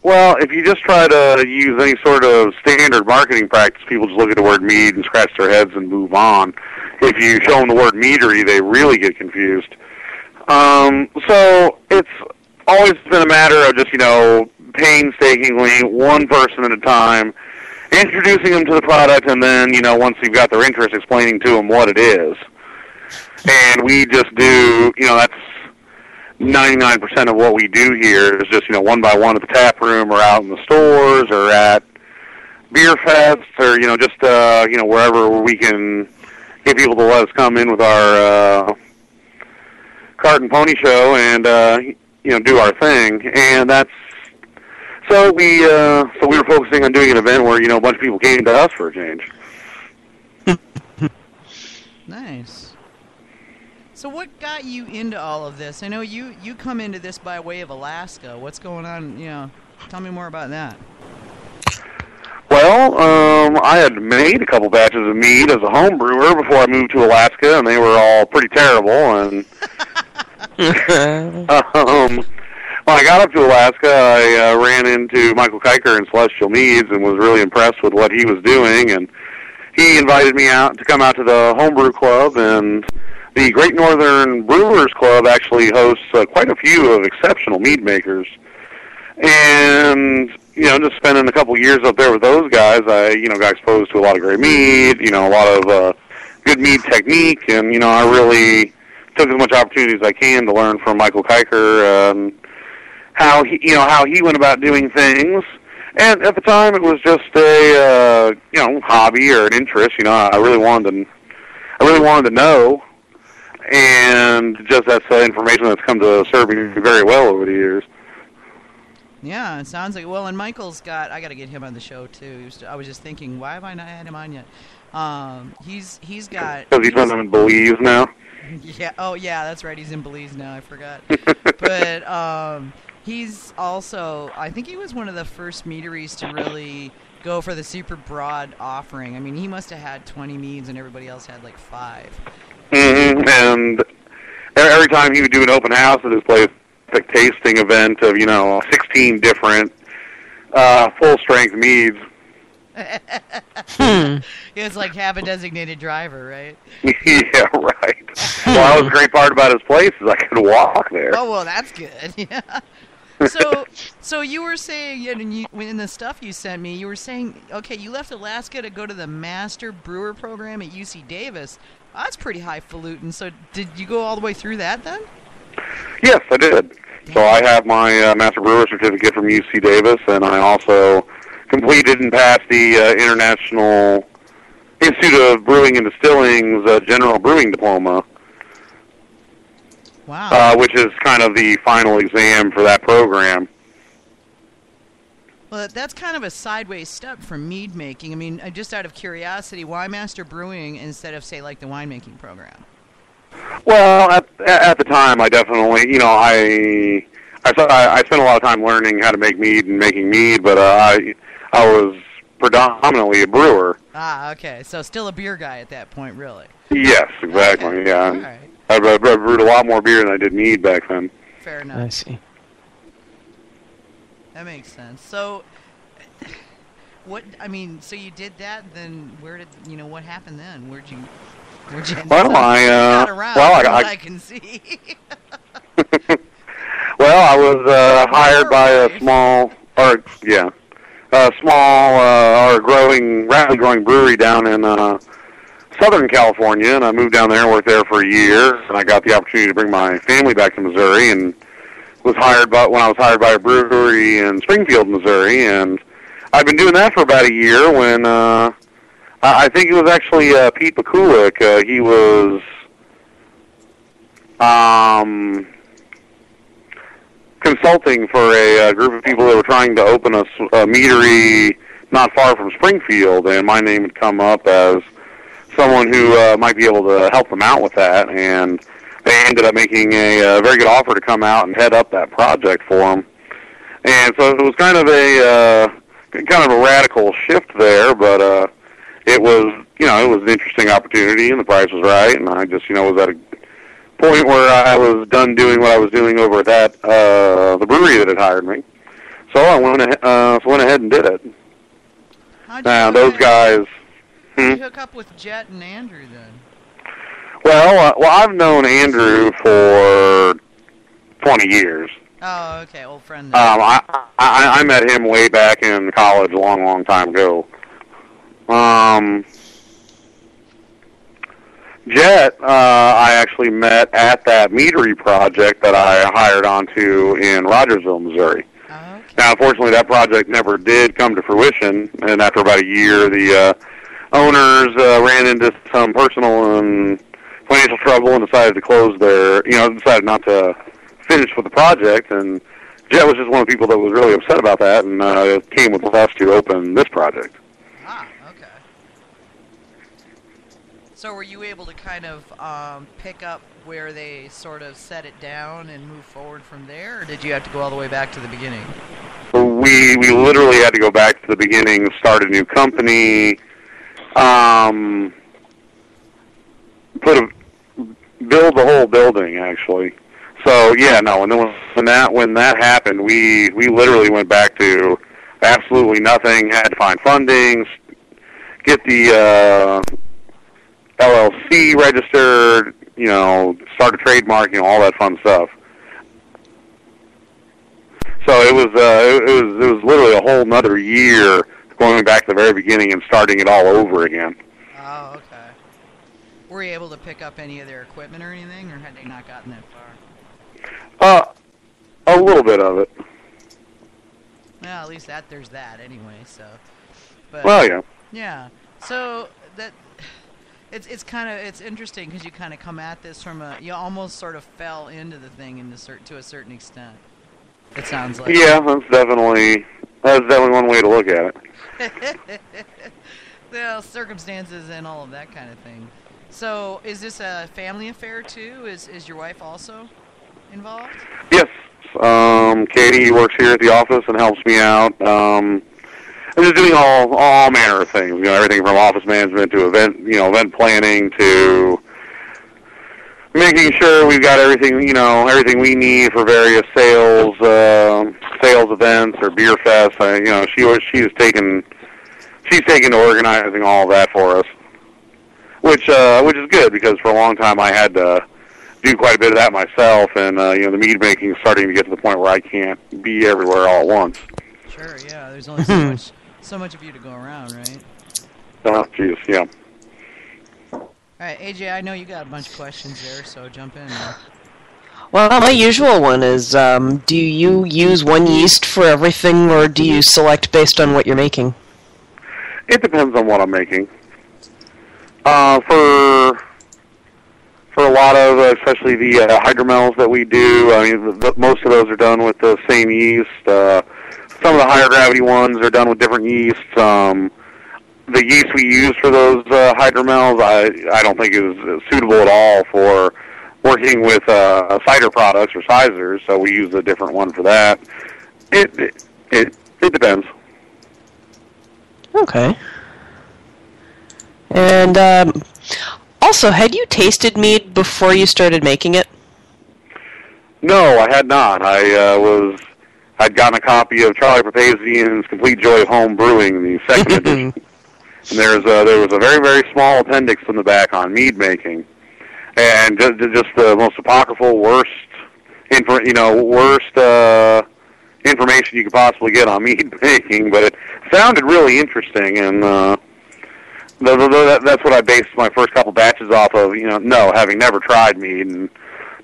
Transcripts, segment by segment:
Well, if you just try to use any sort of standard marketing practice, people just look at the word mead and scratch their heads and move on. If you show them the word meadery, they really get confused. So it's always been a matter of just, painstakingly, one person at a time, introducing them to the product, and then, once you've got their interest, explaining to them what it is. And we just do, that's 99% of what we do here is just, one by one at the tap room or out in the stores or at beer fests or, just, wherever we can get people to let us come in with our cart and pony show and, do our thing. And that's, so we were focusing on doing an event where, a bunch of people came to us for a change. Nice. So what got you into all of this? I know you come into this by way of Alaska. What's going on? Tell me more about that. Well, I had made a couple batches of mead as a home brewer before I moved to Alaska, and they were all pretty terrible. And when I got up to Alaska, I ran into Michael Kiker in Celestial Meads and was really impressed with what he was doing. And he invited me out to come out to the homebrew club, and the Great Northern Brewers Club actually hosts quite a few of exceptional mead makers. And, just spending a couple years up there with those guys, I, got exposed to a lot of great mead, a lot of good mead technique, and, I really took as much opportunity as I can to learn from Michael Kiker how he went about doing things. And at the time, it was just a, hobby or an interest. I really wanted to know. And just that's information that's come to serve me very well over the years. Yeah, it sounds like, well, and Michael's I got to get him on the show, too. I was just thinking, why have I not had him on yet? He's got... Because he's in Belize now? Yeah, oh, yeah, that's right, he's in Belize now, I forgot. But he's also, I think he was one of the first meaderies to really go for the super broad offering. I mean, he must have had 20 meads and everybody else had like 5. Mm-hmm. And every time he would do an open house at his place, a tasting event of, 16 different full-strength meads. It's like have a designated driver, right? Yeah, right. Well, that was a great part about his place is I could walk there. Oh, well, that's good. Yeah. So you were saying, in the stuff you sent me, you were saying, okay, you left Alaska to go to the Master Brewer program at UC Davis. That's pretty highfalutin. So did you go all the way through that then? Yes, I did. So I have my Master Brewer certificate from UC Davis, and I also completed and passed the International Institute of Brewing and Distilling's General Brewing Diploma. Wow. Which is kind of the final exam for that program. Well, that's kind of a sideways step from mead making. I mean, just out of curiosity, why Master Brewing instead of, say, like the winemaking program? Well, at the time, I definitely, I spent a lot of time learning how to make mead and making mead, but I was predominantly a brewer. Ah, okay. So still a beer guy at that point, really? Yes, exactly, okay. yeah. All right. I brewed a lot more beer than I did mead back then. Fair enough. I see. That makes sense. So, so you did that, then where did, what happened then? Where'd you end well, up? I can see. Well, I was hired by a small, rapidly growing brewery down in Southern California, and I moved down there and worked there for a year, and I got the opportunity to bring my family back to Missouri, and when I was hired by a brewery in Springfield, Missouri, and I've been doing that for about a year when I think it was actually Pete Pikulik. He was consulting for a group of people that were trying to open a meadery not far from Springfield, and my name had come up as someone who might be able to help them out with that, and they ended up making a very good offer to come out and head up that project for them. And so it was kind of a radical shift there, but it was an interesting opportunity, and the price was right, and I just was at a point where I was done doing what I was doing over at the brewery that had hired me. So I went ahead and did it. Now those guys. How'd you hook up with Jhett and Andrew then? Well, I've known Andrew for 20 years. Oh, okay, old friend. I met him way back in college, a long, long time ago. Jhett, I actually met at that meadery project that I hired onto in Rogersville, Missouri. Okay. Now, unfortunately, that project never did come to fruition, and after about a year, the owners ran into some personal and financial trouble and decided to close decided not to finish with the project, and Jhett was just one of the people that was really upset about that, and came with us to open this project. Ah, okay. So were you able to kind of pick up where they sort of set it down and move forward from there, or did you have to go all the way back to the beginning? We literally had to go back to the beginning, start a new company, build the whole building, actually. So yeah, no. When that happened, we literally went back to absolutely nothing. Had to find funding, get the LLC registered, start a trademark, all that fun stuff. So it was literally a whole nother year going back to the very beginning and starting it all over again. Oh, okay. Were you able to pick up any of their equipment or anything, or had they not gotten that far? A little bit of it. Well, at least there's that anyway. So. But, well, yeah. Yeah. So that. It's interesting because you kind of come at this from you almost sort of fell into the thing to a certain extent. It sounds like. Yeah, that's definitely one way to look at it. Well, circumstances and all of that kind of thing. So, is this a family affair too? Is your wife also involved? Yes. Katie works here at the office and helps me out. I'm just doing all manner of things. Everything from office management to event planning to making sure we've got everything, everything we need for various sales events or beer fests. She's taken to organizing all of that for us, which is good because for a long time I had to do quite a bit of that myself, and the mead making is starting to get to the point where I can't be everywhere all at once. Sure, yeah. There's only so much of you to go around, right? Oh, jeez, yeah. All right, AJ, I know you got a bunch of questions there, so jump in. Well, my usual one is, do you use one yeast for everything, or do you select based on what you're making? It depends on what I'm making. For a lot of, especially the hydromels that we do, most of those are done with the same yeast. Some of the higher gravity ones are done with different yeasts. The yeast we use for those hydromels, I don't think is suitable at all for working with cider products or sizers, so we use a different one for that. It depends. Okay. And also, had you tasted mead before you started making it? No, I had not. I'd gotten a copy of Charlie Papazian's Complete Joy of Home Brewing, the second edition. And there was a very, very small appendix in the back on mead making, and just the most apocryphal, worst information you could possibly get on mead making. But it sounded really interesting, and that's what I based my first couple batches off of. Having never tried mead and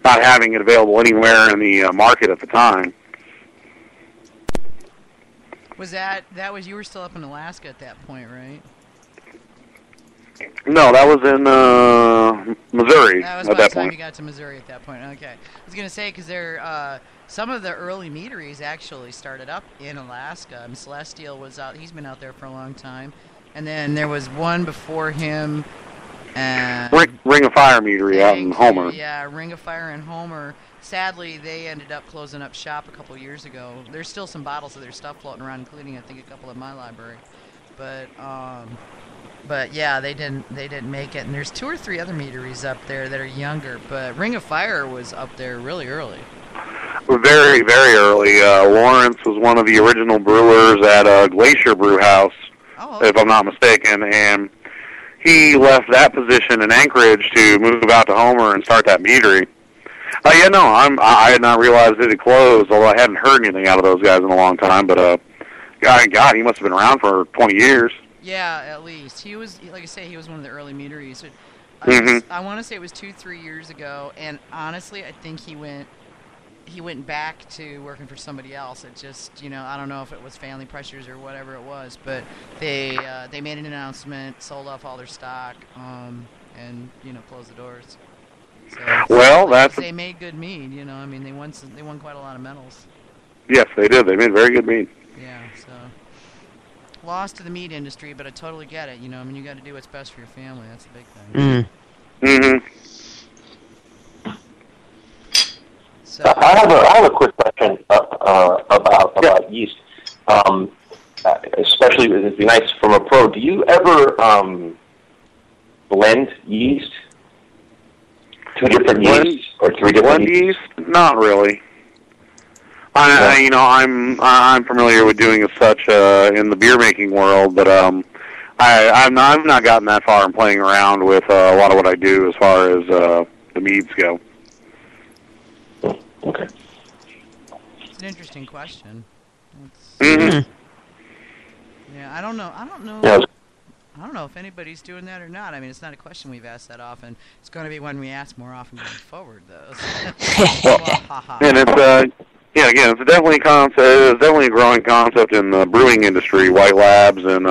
not having it available anywhere in the market at the time. Was you were still up in Alaska at that point, right? No, that was in Missouri That was at by that the time point. you got to Missouri at that point. Okay. I was going to say, because some of the early meaderies actually started up in Alaska. Celestial was out. He's been out there for a long time. And then there was one before him. Ring of Fire Meadery out in Homer. Yeah, Ring of Fire in Homer. Sadly, they ended up closing up shop a couple years ago. There's still some bottles of their stuff floating around, including I think a couple in my library. But yeah, they didn't make it. And there's 2 or 3 other meaderies up there that are younger. But Ring of Fire was up there really early. Very, very early. Lawrence was one of the original brewers at Glacier Brew House, if I'm not mistaken, and he left that position in Anchorage to move out to Homer and start that meadery. Yeah, no, I had not realized it had closed, although I hadn't heard anything out of those guys in a long time. But God, he must have been around for 20 years. Yeah, at least. He was, like I say, he was one of the early meaderies. I want to say it was 2-3 years ago, and honestly, I think he went back to working for somebody else. It just, I don't know if it was family pressures or whatever it was, but they made an announcement, sold off all their stock, and closed the doors. So, well, they made good mead. I mean, they won quite a lot of medals. Yes, they did. They made very good mead. Yeah, so lost to the meat industry, but I totally get it. I mean, you got to do what's best for your family. That's the big thing. So I have a quick question about yeast. Especially, it'd be nice from a pro. Do you ever blend yeast? 2 different yeasts or 3 different yeast? Not really. I'm familiar with doing as such in the beer making world, but I've not gotten that far in playing around with a lot of what I do as far as the meads go. Okay. It's an interesting question. Mm-hmm. Yeah, I don't know. Yeah. I don't know if anybody's doing that or not. I mean, it's not a question we've asked that often. It's going to be one we ask more often going forward, though. And it's again, it's definitely a growing concept in the brewing industry. White Labs and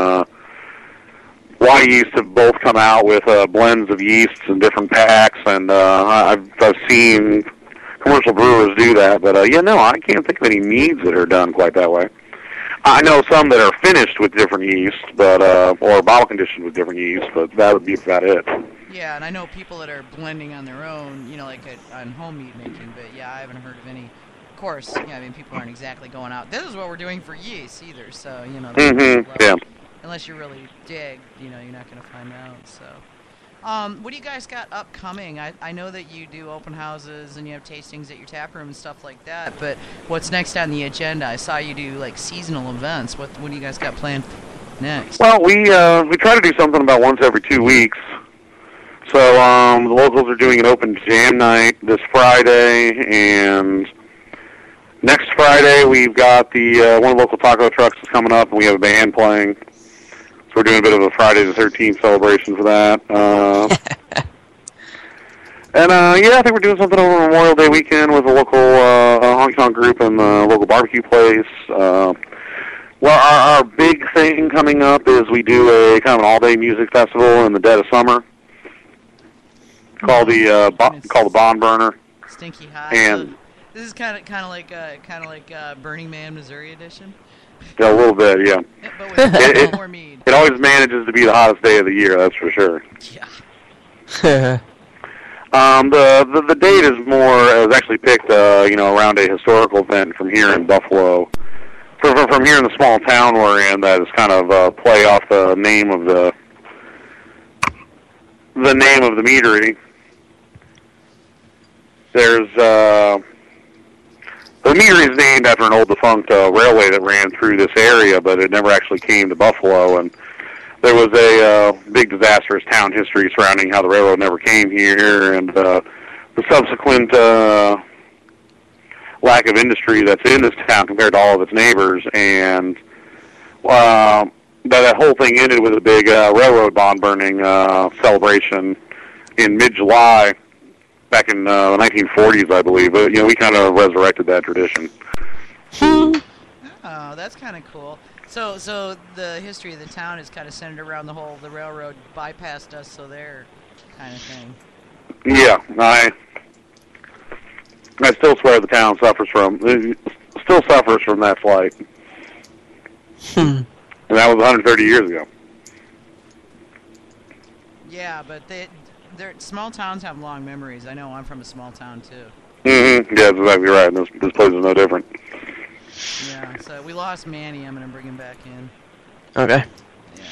Y Yeast have both come out with blends of yeasts in different packs, and I've seen commercial brewers do that. But I can't think of any meads that are done quite that way. I know some that are finished with different yeast, but or bottle conditioned with different yeast, but that would be about it. Yeah, and I know people that are blending on their own, like on home mead making, but yeah, I haven't heard of any. Of course, I mean, people aren't exactly going out, this is what we're doing for yeast either, so, yeah. Unless you really dig, you're not going to find out, so. What do you guys got upcoming? I know that you do open houses and you have tastings at your tap room and stuff like that, but what's next on the agenda? I saw you do like seasonal events. What do you guys got planned next? Well, we try to do something about once every 2 weeks. So the locals are doing an open jam night this Friday, and next Friday we've got the one of the local taco trucks is coming up, and we have a band playing. So we're doing a bit of a Friday the 13th celebration for that. And I think we're doing something over Memorial Day weekend with a local honky tonk group and the local barbecue place. Well, our big thing coming up is we do a kind of an all-day music festival in the dead of summer called the Bond Burner. Stinky Hot. And this is kind of like Burning Man, Missouri edition. Yeah, a little bit, yeah. But with more mead. It always manages to be the hottest day of the year, that's for sure. Yeah. The date is actually picked, around a historical event from here in Buffalo. From here in the small town we're in, that is kind of play off the name of the meadery. There's the meadery is named after an old defunct railway that ran through this area, but it never actually came to Buffalo. And there was a big disastrous town history surrounding how the railroad never came here, and the subsequent lack of industry that's in this town compared to all of its neighbors. And that whole thing ended with a big railroad bond burning celebration in mid-July. Back in the 1940s, I believe. But, we kind of resurrected that tradition. Oh, that's kind of cool. So the history of the town is kind of centered around the railroad bypassed us, so there kind of thing. Yeah, I still swear the town suffers from that flight. And that was 130 years ago. Yeah, but small towns have long memories. I know I'm from a small town, too. Mm-hmm. Yeah, that's exactly right. This place is no different. Yeah, so we lost Manny. I'm going to bring him back in. Okay. Yeah.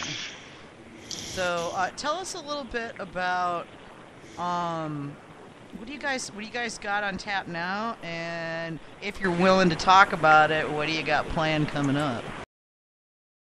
So tell us a little bit about what do you guys got on tap now? And if you're willing to talk about it, what do you got planned coming up?